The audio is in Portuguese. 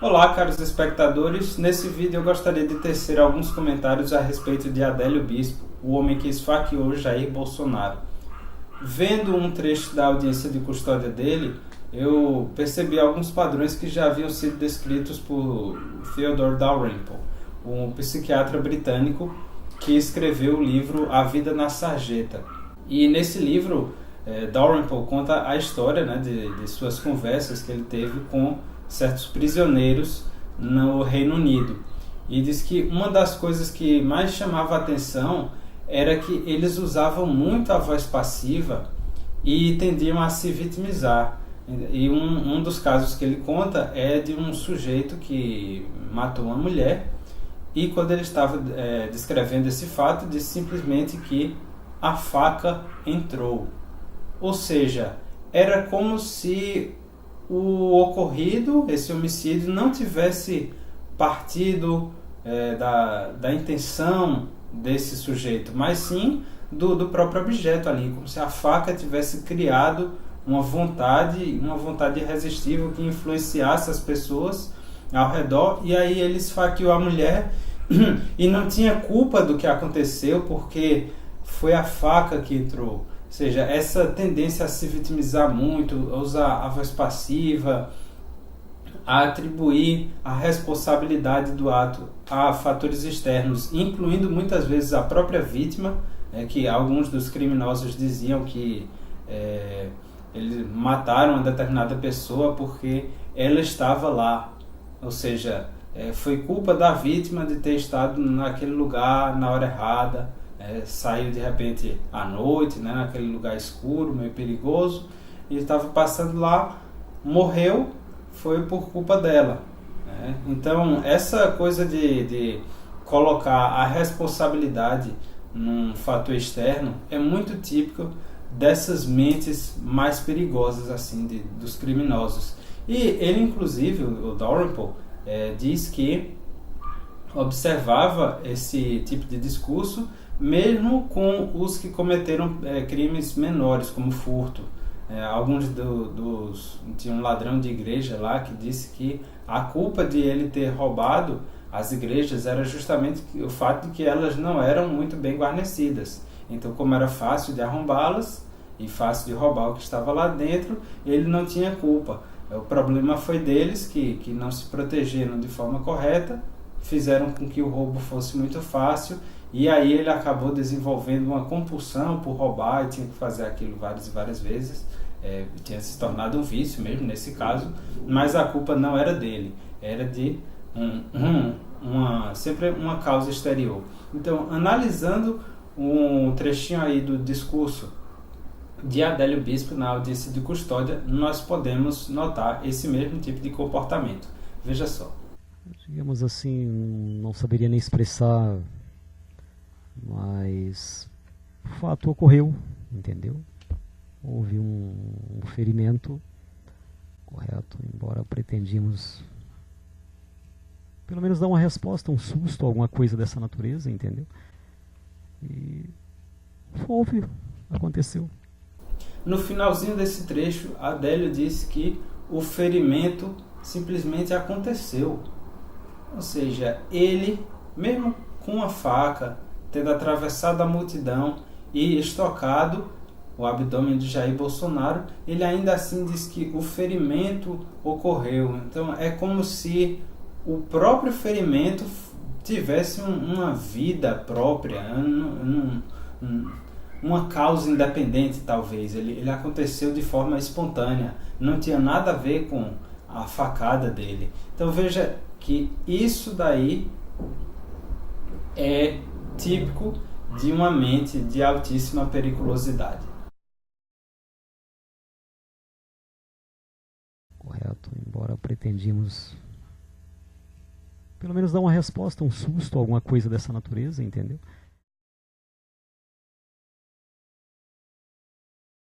Olá, caros espectadores. Nesse vídeo eu gostaria de tecer alguns comentários a respeito de Adélio Bispo, o homem que esfaqueou Jair Bolsonaro. Vendo um trecho da audiência de custódia dele, eu percebi alguns padrões que já haviam sido descritos por Theodore Dalrymple, um psiquiatra britânico que escreveu o livro A Vida na Sarjeta. E nesse livro, Dalrymple conta a história, de suas conversas que ele teve com certos prisioneiros no Reino Unido. E diz que uma das coisas que mais chamava a atenção era que eles usavam muito a voz passiva e tendiam a se vitimizar. E um dos casos que ele conta é de um sujeito que matou uma mulher e quando ele estava descrevendo esse fato, disse simplesmente que a faca entrou. Ou seja, era como se o ocorrido, esse homicídio, não tivesse partido da intenção desse sujeito, mas sim do próprio objeto ali, como se a faca tivesse criado uma vontade irresistível que influenciasse as pessoas ao redor, e aí ele esfaqueou a mulher e não tinha culpa do que aconteceu, porque foi a faca que entrou. Ou seja, essa tendência a se vitimizar muito, a usar a voz passiva, a atribuir a responsabilidade do ato a fatores externos, incluindo muitas vezes a própria vítima, que alguns dos criminosos diziam que eles mataram uma determinada pessoa porque ela estava lá. Ou seja, foi culpa da vítima de ter estado naquele lugar na hora errada. Saiu de repente à noite, naquele lugar escuro, meio perigoso, e estava passando lá, morreu, foi por culpa dela. Então, essa coisa de colocar a responsabilidade num fator externo é muito típico dessas mentes mais perigosas assim dos criminosos. E ele, inclusive, o Dalrymple, diz que observava esse tipo de discurso mesmo com os que cometeram crimes menores, como furto. Tinha um ladrão de igreja lá que disse que a culpa de ele ter roubado as igrejas era justamente o fato de que elas não eram muito bem guarnecidas. Então, como era fácil de arrombá-las e fácil de roubar o que estava lá dentro, ele não tinha culpa. O problema foi deles que não se protegeram de forma correta, fizeram com que o roubo fosse muito fácil, e aí ele acabou desenvolvendo uma compulsão por roubar e tinha que fazer aquilo várias e várias vezes. Tinha se tornado um vício mesmo nesse caso, mas a culpa não era dele, era de sempre uma causa exterior. Então, analisando um trechinho aí do discurso de Adélio Bispo na audiência de custódia, nós podemos notar esse mesmo tipo de comportamento. Veja só. Digamos assim, não saberia nem expressar, mas o fato ocorreu, entendeu? Houve um ferimento, correto, embora pretendíamos pelo menos dar uma resposta, um susto, alguma coisa dessa natureza, entendeu? E houve, aconteceu. No finalzinho desse trecho, Adélio disse que o ferimento simplesmente aconteceu. Ou seja, ele, mesmo com a faca, tendo atravessado a multidão e estocado o abdômen de Jair Bolsonaro, ele ainda assim diz que o ferimento ocorreu. Então é como se o próprio ferimento tivesse uma vida própria, uma causa independente talvez. Ele aconteceu de forma espontânea, não tinha nada a ver com a facada dele. Então veja que isso daí é típico de uma mente de altíssima periculosidade. Correto, embora pretendíamos pelo menos dar uma resposta, um susto, alguma coisa dessa natureza, entendeu?